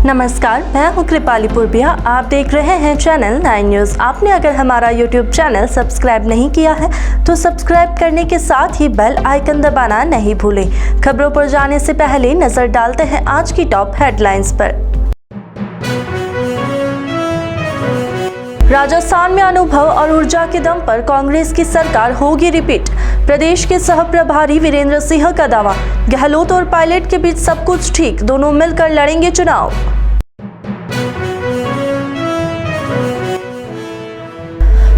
नमस्कार, मैं हूं कृपाली पूर्बिया। आप देख रहे हैं चैनल 9 न्यूज़। आपने अगर हमारा YouTube चैनल सब्सक्राइब नहीं किया है तो सब्सक्राइब करने के साथ ही बेल आइकन दबाना नहीं भूलें। खबरों पर जाने से पहले नजर डालते हैं आज की टॉप हेडलाइंस पर। राजस्थान में अनुभव और ऊर्जा के दम पर कांग्रेस की सरकार होगी रिपीट। प्रदेश के सह प्रभारी वीरेंद्र सिंह का दावा। गहलोत और पायलट के बीच सब कुछ ठीक, दोनों मिलकर लड़ेंगे चुनाव।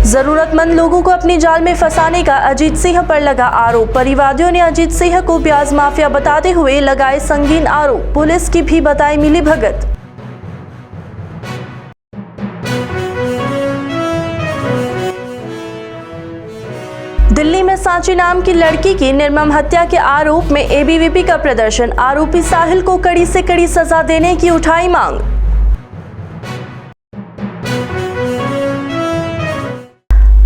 जरूरतमंद लोगों को अपनी जाल में फंसाने का अजीत सिंह पर लगा आरोप। परिवादियों ने अजीत सिंह को ब्याज माफिया बताते हुए लगाए संगीन आरोप। पुलिस की भी बताई मिली भगत। दिल्ली में सांची नाम की लड़की की निर्मम हत्या के आरोप में एबीवीपी का प्रदर्शन। आरोपी साहिल को कड़ी से कड़ी सजा देने की उठाई मांग।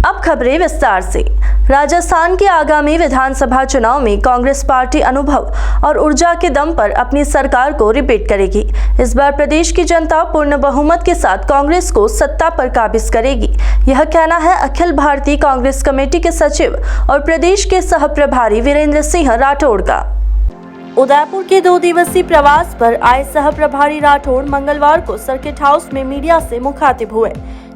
अब खबरें विस्तार से। राजस्थान के आगामी विधानसभा चुनाव में कांग्रेस पार्टी अनुभव और ऊर्जा के दम पर अपनी सरकार को रिपीट करेगी। इस बार प्रदेश की जनता पूर्ण बहुमत के साथ कांग्रेस को सत्ता पर काबिज करेगी। यह कहना है अखिल भारतीय कांग्रेस कमेटी के सचिव और प्रदेश के सह प्रभारी वीरेंद्र सिंह राठौड़ का। उदयपुर के 2 दिवसीय प्रवास पर आए सह प्रभारी राठौड़ मंगलवार को सर्किट हाउस में मीडिया से मुखातिब हुए।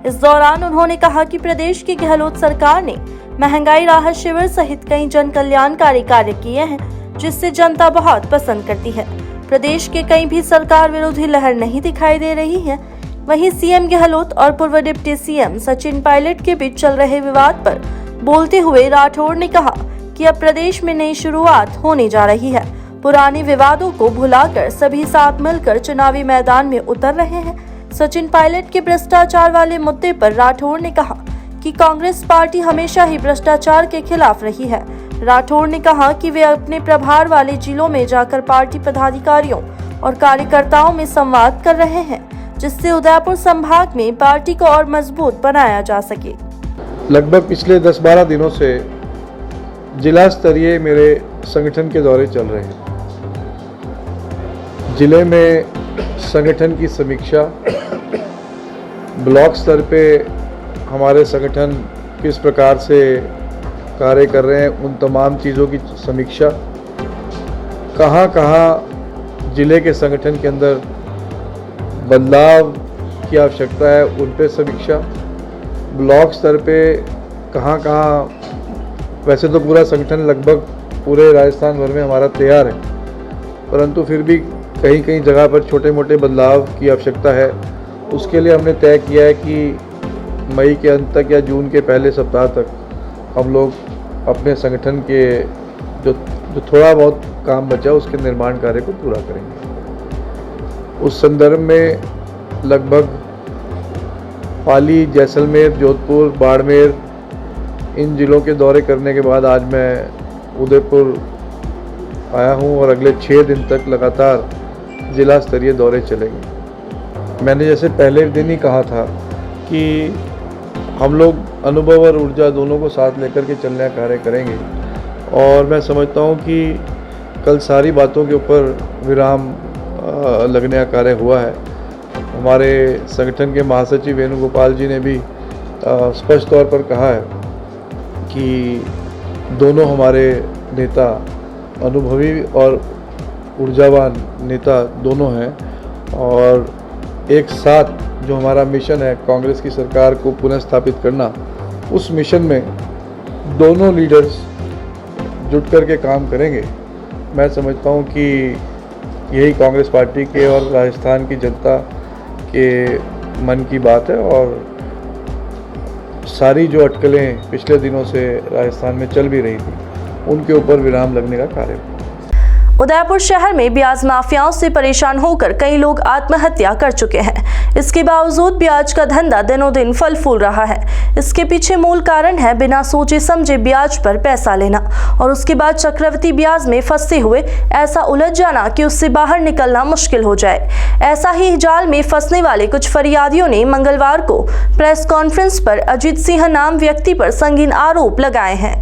इस दौरान उन्होंने कहा कि प्रदेश की गहलोत सरकार ने महंगाई राहत शिविर सहित कई जन कल्याणकारी कार्य किए हैं, जिससे जनता बहुत पसंद करती है। प्रदेश के कहीं भी सरकार विरोधी लहर नहीं दिखाई दे रही है। वहीं सीएम गहलोत और पूर्व डिप्टी सीएम सचिन पायलट के बीच चल रहे विवाद पर बोलते हुए राठौड़ ने कहा कि अब प्रदेश में नई शुरुआत होने जा रही है। पुराने विवादों को भुलाकर सभी साथ मिलकर चुनावी मैदान में उतर रहे हैं। सचिन पायलट के भ्रष्टाचार वाले मुद्दे पर राठौड़ ने कहा कि कांग्रेस पार्टी हमेशा ही भ्रष्टाचार के खिलाफ रही है। राठौड़ ने कहा कि वे अपने प्रभार वाले जिलों में जाकर पार्टी पदाधिकारियों और कार्यकर्ताओं में संवाद कर रहे हैं, जिससे उदयपुर संभाग में पार्टी को और मजबूत बनाया जा सके। लगभग पिछले 10-12 दिनों से जिला स्तरीय मेरे संगठन के दौरे चल रहे हैं। जिले में संगठन की समीक्षा, ब्लॉक स्तर पे हमारे संगठन किस प्रकार से कार्य कर रहे हैं, उन तमाम चीज़ों की समीक्षा, कहाँ कहाँ जिले के संगठन के अंदर बदलाव की आवश्यकता है, उन पे समीक्षा, ब्लॉक स्तर पे कहाँ कहाँ, वैसे तो पूरा संगठन लगभग पूरे राजस्थान भर में हमारा तैयार है, परंतु फिर भी कहीं कहीं जगह पर छोटे मोटे बदलाव की आवश्यकता है। उसके लिए हमने तय किया है कि मई के अंत तक या जून के पहले सप्ताह तक हम लोग अपने संगठन के जो थोड़ा बहुत काम बचा उसके निर्माण कार्य को पूरा करेंगे। उस संदर्भ में लगभग पाली, जैसलमेर, जोधपुर, बाड़मेर इन जिलों के दौरे करने के बाद आज मैं उदयपुर आया हूं और अगले 6 दिन तक लगातार जिला स्तरीय दौरे चलेंगे। मैंने जैसे पहले दिन ही कहा था कि हम लोग अनुभव और ऊर्जा दोनों को साथ लेकर के चलने का कार्य करेंगे और मैं समझता हूं कि कल सारी बातों के ऊपर विराम लगने का कार्य हुआ है। हमारे संगठन के महासचिव वेणुगोपाल जी ने भी स्पष्ट तौर पर कहा है कि दोनों हमारे नेता अनुभवी और ऊर्जावान नेता दोनों हैं और एक साथ जो हमारा मिशन है कांग्रेस की सरकार को पुनः स्थापित करना, उस मिशन में दोनों लीडर्स जुट कर के काम करेंगे। मैं समझता हूं कि यही कांग्रेस पार्टी के और राजस्थान की जनता के मन की बात है और सारी जो अटकलें पिछले दिनों से राजस्थान में चल भी रही थी उनके ऊपर विराम लगने का कार्य। उदयपुर शहर में ब्याज माफियाओं से परेशान होकर कई लोग आत्महत्या कर चुके हैं। इसके बावजूद ब्याज का धंधा दिनों दिन फल फूल रहा है। इसके पीछे मूल कारण है बिना सोचे समझे ब्याज पर पैसा लेना और उसके बाद चक्रवृद्धि ब्याज में फंसे हुए ऐसा उलझ जाना कि उससे बाहर निकलना मुश्किल हो जाए। ऐसा ही जाल में फंसने वाले कुछ फरियादियों ने मंगलवार को प्रेस कॉन्फ्रेंस पर अजीत सिंह नाम व्यक्ति पर संगीन आरोप लगाए हैं।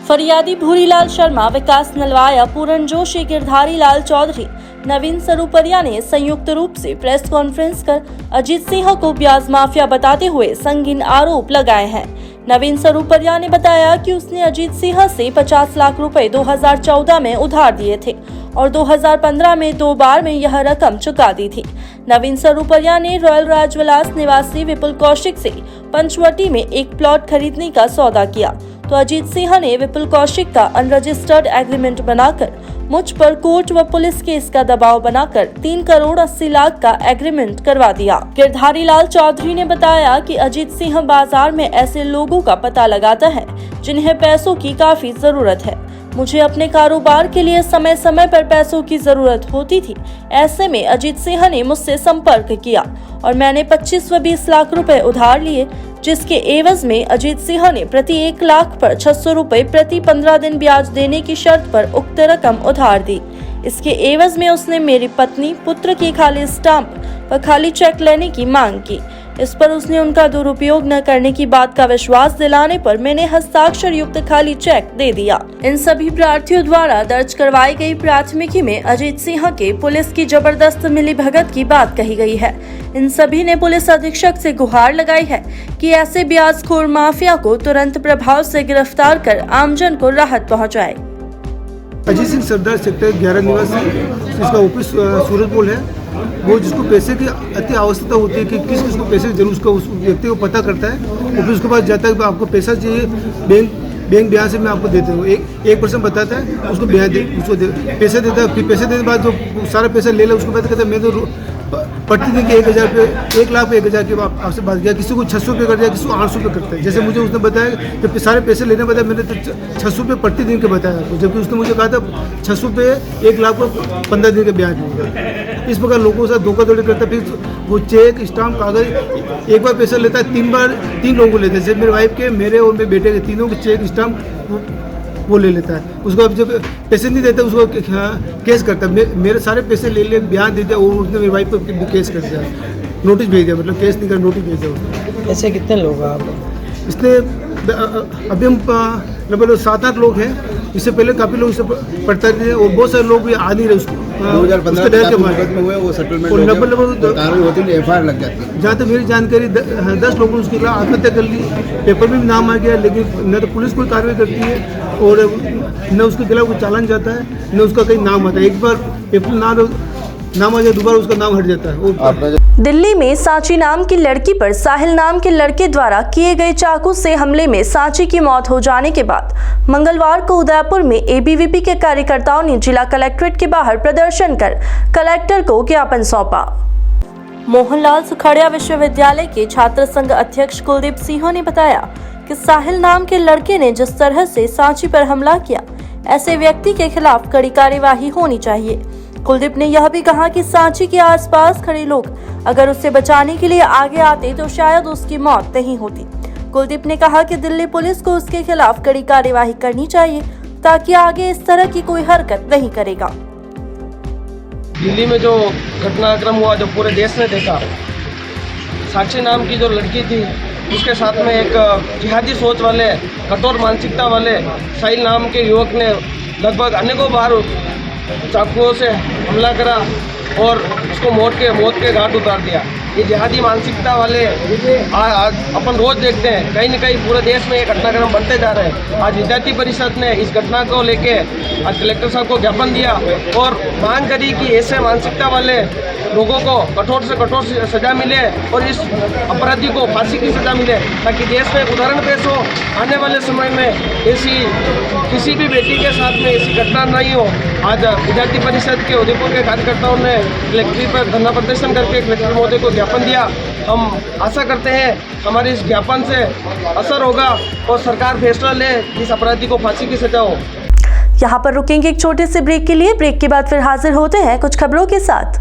फरियादी भूरीलाल शर्मा, विकास नलवाया, पूरन जोशी, गिरधारी लाल चौधरी, नवीन सरूपरिया ने संयुक्त रूप से प्रेस कॉन्फ्रेंस कर अजीत सिंह को ब्याज माफिया बताते हुए संगीन आरोप लगाए हैं। नवीन सरूपरिया ने बताया कि उसने अजीत सिंह से 50 लाख रुपए 2014 में उधार दिए थे और 2015 में 2 बार में यह रकम चुका दी थी। नवीन सरूपरिया ने रॉयल राजविलास निवासी विपुल कौशिक से पंचवटी में एक प्लॉट खरीदने का सौदा किया, तो अजीत सिंह ने विपुल कौशिक का अनरजिस्टर्ड एग्रीमेंट बनाकर मुझ पर कोर्ट व पुलिस केस का दबाव बनाकर 3 करोड़ 80 लाख का एग्रीमेंट करवा दिया। गिरधारी लाल चौधरी ने बताया कि अजीत सिंह बाजार में ऐसे लोगों का पता लगाता है जिन्हें पैसों की काफी जरूरत है। मुझे अपने कारोबार के लिए समय समय पर पैसों की जरूरत होती थी। ऐसे में अजीत सिंह ने मुझसे संपर्क किया और मैंने 25 व 20 लाख रुपए उधार लिए, जिसके एवज में अजीत सिंह ने प्रति 1 लाख पर 600 रुपए प्रति 15 दिन ब्याज देने की शर्त पर उक्त रकम उधार दी। इसके एवज में उसने मेरी पत्नी, पुत्र की खाली स्टाम्प व खाली चेक लेने की मांग की। इस पर उसने उनका दुरुपयोग न करने की बात का विश्वास दिलाने पर मैंने हस्ताक्षर युक्त खाली चेक दे दिया। इन सभी प्रार्थियों द्वारा दर्ज करवाई गई प्राथमिकी में अजीत सिंह के पुलिस की जबरदस्त मिलीभगत की बात कही गई है। इन सभी ने पुलिस अधीक्षक से गुहार लगाई है कि ऐसे ब्याजखोर माफिया को तुरंत प्रभाव से गिरफ्तार कर आमजन को राहत पहुँचाए। अजीत सिंह सरदार सेक्टर 11 निवासी, जिसका ऑफिस सूरजपोल है, वो जिसको पैसे की अति आवश्यकता होती है कि किस किस को पैसे की जरूरत, उसको उस व्यक्ति को पता करता है और फिर उसके पास जाता है कि आपको पैसा चाहिए, बैंक ब्याज से मैं आपको देता हूँ। एक पर्सन बताता है, उसको ब्याज उसको पैसे देता है, फिर पैसे देने के बाद जो सारा पैसा ले लो, उसको पता कहता है मैं तो प्रतिदिन के 1000 रुपये, 1 लाख पे 1000 की आपसे बात किया, किसी को 600 रुपये कर दिया, किसी को 800 रुपये करता है। जैसे मुझे उसने बताया जब सारे पैसे लेने बताया, मैंने तो 600 रुपये प्रतिदिन के बताया आपको, जबकि उसने मुझे कहा था 600 रुपये 1 लाख को 15 दिन के ब्याज मिलेगा। इस प्रकार लोगों के साथ धोखाधड़ी करता है। फिर वो चेक, स्टाम्प, कागज एक बार पैसा लेता है, 3 बार 3 लोगों को लेते हैं, जैसे मेरे वाइफ के, मेरे और मेरे बेटे के, तीनों के चेक, स्टाम्प वो ले लेता है। उसको जब पैसे नहीं देता उसको केस करता है। मेरे सारे पैसे ले ब्याज देते और उसने मेरी वाइफ को केस कर दिया, नोटिस भेज दिया, मतलब केस नहीं कर, नोटिस भेज दिया उसने। ऐसे कितने लोग हैं आप? इसने अभी हम लगभग 7-8 लोग हैं। इससे पहले काफ़ी लोग इसे पढ़ते थे और बहुत सारे लोग भी आ नहीं रहे उसको 2015 में हुए वो सेटलमेंट लगभग एफआईआर लग जाती है। जहाँ तक मेरी जानकारी 10 लोगों ने उसके खिलाफ आत्महत्या कर ली, पेपर में भी नाम आ गया, लेकिन न तो पुलिस कोई कार्रवाई करती है और न उसके खिलाफ कोई चालान जाता है, न उसका कहीं नाम आता है। एक बार पेपर नाम आ जाए, दोबारा उसका नाम हट जाता है। दिल्ली में सांची नाम की लड़की पर साहिल नाम के लड़के द्वारा किए गए चाकू से हमले में सांची की मौत हो जाने के बाद मंगलवार को उदयपुर में एबीवीपी के कार्यकर्ताओं ने जिला कलेक्ट्रेट के बाहर प्रदर्शन कर कलेक्टर को ज्ञापन सौंपा। मोहनलाल सुखाड़िया विश्वविद्यालय के छात्र संघ अध्यक्ष कुलदीप सिंह ने बताया कि साहिल नाम के लड़के ने जिस तरह से सांची पर हमला किया, ऐसे व्यक्ति के खिलाफ कड़ी कार्यवाही होनी चाहिए। कुलदीप ने यह भी कहा कि सांची के आसपास खड़े लोग अगर उसे बचाने के लिए आगे आते तो शायद उसकी मौत नहीं होती। कुलदीप ने कहा कि दिल्ली पुलिस को उसके खिलाफ कड़ी कार्यवाही करनी चाहिए ताकि आगे इस तरह की कोई हरकत नहीं करेगा। दिल्ली में जो घटनाक्रम हुआ, जो पूरे देश ने देखा, साक्षी नाम की जो लड़की थी, उसके साथ में एक जिहादी सोच वाले, कठोर मानसिकता वाले साहिल नाम के युवक ने लगभग अनेकों बार चाकुओं से हमला करा और उसको मौत के घाट उतार दिया। ये जिहादी मानसिकता वाले आज अपन रोज देखते हैं, कहीं न कहीं पूरे देश में ये घटनाक्रम बनते जा रहे हैं। आज विद्यार्थी परिषद ने इस घटना को लेके आज कलेक्टर साहब को ज्ञापन दिया और मांग करी कि ऐसे मानसिकता वाले लोगों को कठोर से कठोर सजा मिले और इस अपराधी को फांसी की सजा मिले, ताकि देश में उदाहरण पेश हो, आने वाले समय में ऐसी किसी भी बेटी के साथ में ऐसी घटना नहीं हो। आज विद्यार्थी परिषद के उदयपुर के कार्यकर्ताओं ने कलेक्ट्रेट पर धरना प्रदर्शन करके कलेक्टर महोदय को ज्ञापन दिया। हम आशा करते हैं हमारे इस ज्ञापन से असर होगा और सरकार फैसला ले, इस अपराधी को फांसी की सजा हो। यहाँ पर रुकेंगे एक छोटे से ब्रेक के लिए। ब्रेक के बाद फिर हाजिर होते हैं कुछ खबरों के साथ।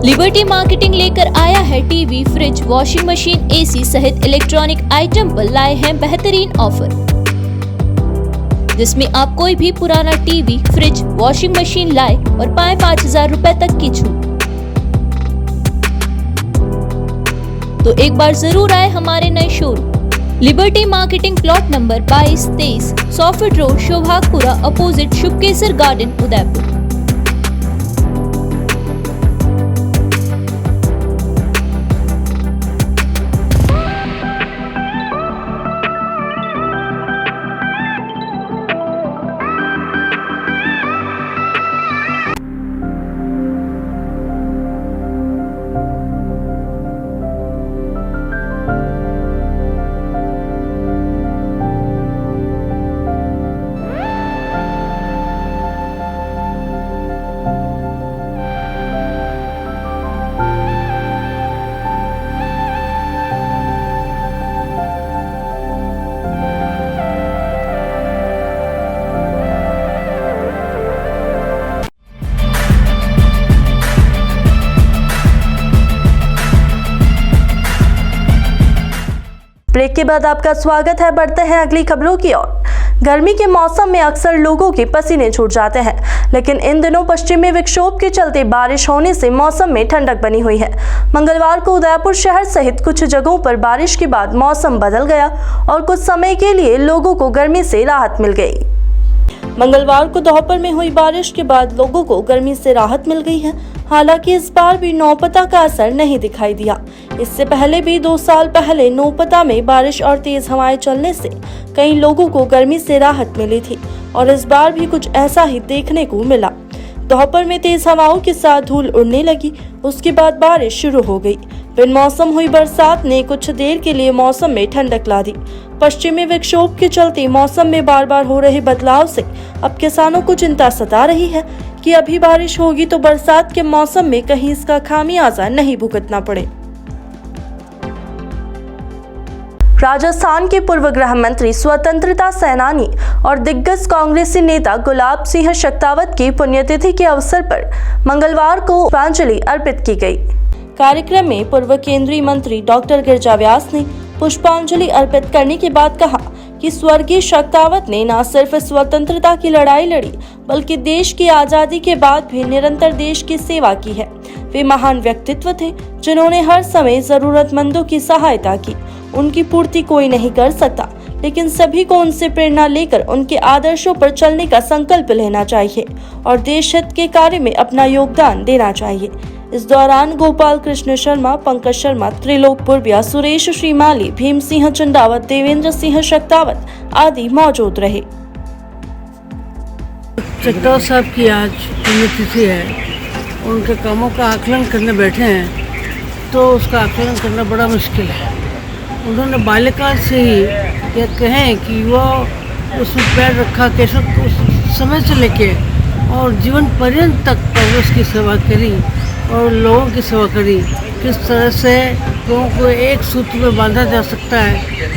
लिबर्टी मार्केटिंग लेकर आया है TV, fridge, washing machine, AC सहित इलेक्ट्रॉनिक आइटम पर लाए हैं बेहतरीन ऑफर, जिसमें आप कोई भी पुराना टीवी, फ्रिज, वॉशिंग मशीन लाए और पाएं 5,000 रुपए तक की छूट। तो एक बार जरूर आए हमारे नए showroom Liberty marketing, plot number 22-23, सॉफिट road, Shobhagpura, opposite Shubhkesar garden, Udaipur. Break के बाद आपका स्वागत है। बढ़ते हैं अगली खबरों की ओर। गर्मी के मौसम में अक्सर लोगों के पसीने छूट जाते हैं, लेकिन इन दिनों पश्चिमी विक्षोभ के चलते बारिश होने से मौसम में ठंडक बनी हुई है। मंगलवार को उदयपुर शहर सहित कुछ जगहों पर बारिश के बाद मौसम बदल गया और कुछ समय के लिए लोगों को गर्मी से राहत मिल गई। मंगलवार को दोपहर में हुई बारिश के बाद लोगों को गर्मी से राहत मिल गई है। हालांकि इस बार भी नौपता का असर नहीं दिखाई दिया। इससे पहले भी 2 साल पहले नौपता में बारिश और तेज हवाएं चलने से कई लोगों को गर्मी से राहत मिली थी और इस बार भी कुछ ऐसा ही देखने को मिला। दोपहर में तेज हवाओं के साथ धूल उड़ने लगी, उसके बाद बारिश शुरू हो गई। बिन मौसम हुई बरसात ने कुछ देर के लिए मौसम में ठंडक ला दी। पश्चिमी विक्षोभ के चलते मौसम में बार बार हो रहे बदलाव से अब किसानों को चिंता सता रही है कि अभी बारिश होगी तो बरसात के मौसम में कहीं इसका खामियाजा नहीं भुगतना पड़े। राजस्थान के पूर्व गृह मंत्री, स्वतंत्रता सेनानी और दिग्गज कांग्रेसी नेता गुलाब सिंह शेखावत की पुण्यतिथि के अवसर पर मंगलवार को पुष्पांजलि अर्पित की गई। कार्यक्रम में पूर्व केंद्रीय मंत्री डॉक्टर गिरिजा व्यास ने पुष्पांजलि अर्पित करने के बाद कहा कि स्वर्गीय शेखावत ने न सिर्फ स्वतंत्रता की लड़ाई लड़ी, बल्कि देश की आजादी के बाद भी निरंतर देश की सेवा की है। वे महान व्यक्तित्व थे जिन्होंने हर समय जरूरतमंदों की सहायता की। उनकी पूर्ति कोई नहीं कर सकता, लेकिन सभी को उनसे प्रेरणा लेकर उनके आदर्शों पर चलने का संकल्प लेना चाहिए और देश हित के कार्य में अपना योगदान देना चाहिए। इस दौरान गोपाल कृष्ण शर्मा, पंकज शर्मा, त्रिलोक पुरबिया, सुरेश श्रीमाली, भीम सिंह चंदावत, देवेंद्र सिंह शेखावत आदि मौजूद रहे। शेखावत साहब की आज पुण्यतिथि है। उनके कामों का आकलन करने बैठे हैं तो उसका आकलन करना बड़ा मुश्किल है। उन्होंने बाल्यकाल से ही यह कहें कि वो उसमें पैर रखा, कैसे उस समय से लेके और जीवन पर्यंत तक कांग्रेस की सेवा करी और लोगों की सेवा करी। किस तरह से लोगों को एक सूत्र में बांधा जा सकता है,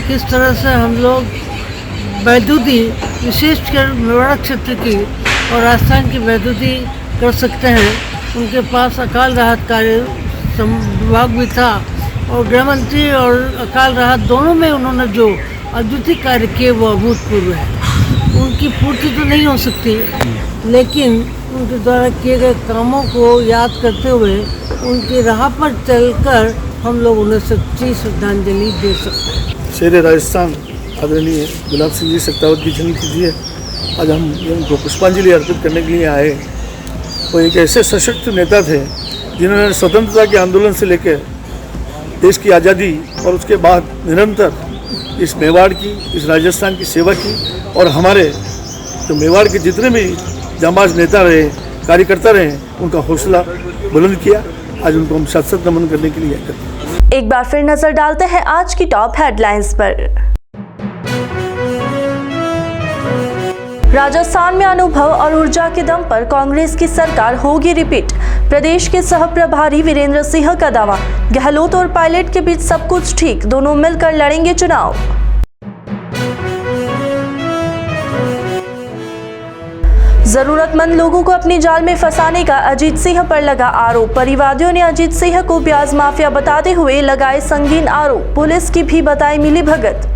किस तरह से हम लोग वैद्युति, विशेषकर मेवाड़ा क्षेत्र की और राजस्थान की वैद्युति कर सकते हैं। उनके पास अकाल राहत कार्य विभाग भी था और गृह मंत्री और अकाल राहत दोनों में उन्होंने जो अद्वितीय कार्य किए वो अभूतपूर्व है। उनकी पूर्ति तो नहीं हो सकती, लेकिन उनके द्वारा किए गए कामों को याद करते हुए उनकी राह पर चलकर हम लोग उन्हें सच्ची श्रद्धांजलि दे सकते हैं। शेर राजस्थान आदरणीय गुलाब सिंह जी शेखावत की जन्मतिथि है। आज हम उनको पुष्पांजलि अर्पित करने के लिए आए। वो एक ऐसे सशक्त नेता थे जिन्होंने स्वतंत्रता के आंदोलन से लेकर देश की आज़ादी और उसके बाद निरंतर इस मेवाड़ की, इस राजस्थान की सेवा की और हमारे जो मेवाड़ के जितने भी जांबाज नेता रहे, कार्यकर्ता रहे, उनका हौसला बुलंद किया। आज उनको हम सत नमन करने के लिए आए हैं। एक बार फिर नजर डालते हैं आज की टॉप हेडलाइंस पर। राजस्थान में अनुभव और ऊर्जा के दम पर कांग्रेस की सरकार होगी रिपीट। प्रदेश के सह प्रभारी वीरेंद्र सिंह का दावा। गहलोत और पायलट के बीच सब कुछ ठीक, दोनों मिलकर लड़ेंगे चुनाव। जरूरतमंद लोगों को अपने जाल में फंसाने का अजीत सिंह पर लगा आरोप। परिवादियों ने अजीत सिंह को ब्याज माफिया बताते हुए लगाए संगीन आरोप। पुलिस की भी बताई मिली भगत।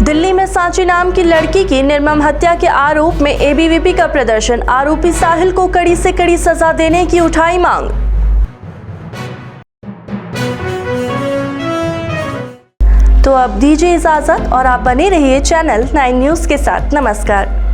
दिल्ली में सांची नाम की लड़की की निर्मम हत्या के आरोप में एबीवीपी का प्रदर्शन। आरोपी साहिल को कड़ी से कड़ी सजा देने की उठाई मांग। तो अब दीजिए इजाजत और आप बने रहिए चैनल 9 न्यूज़ के साथ। नमस्कार।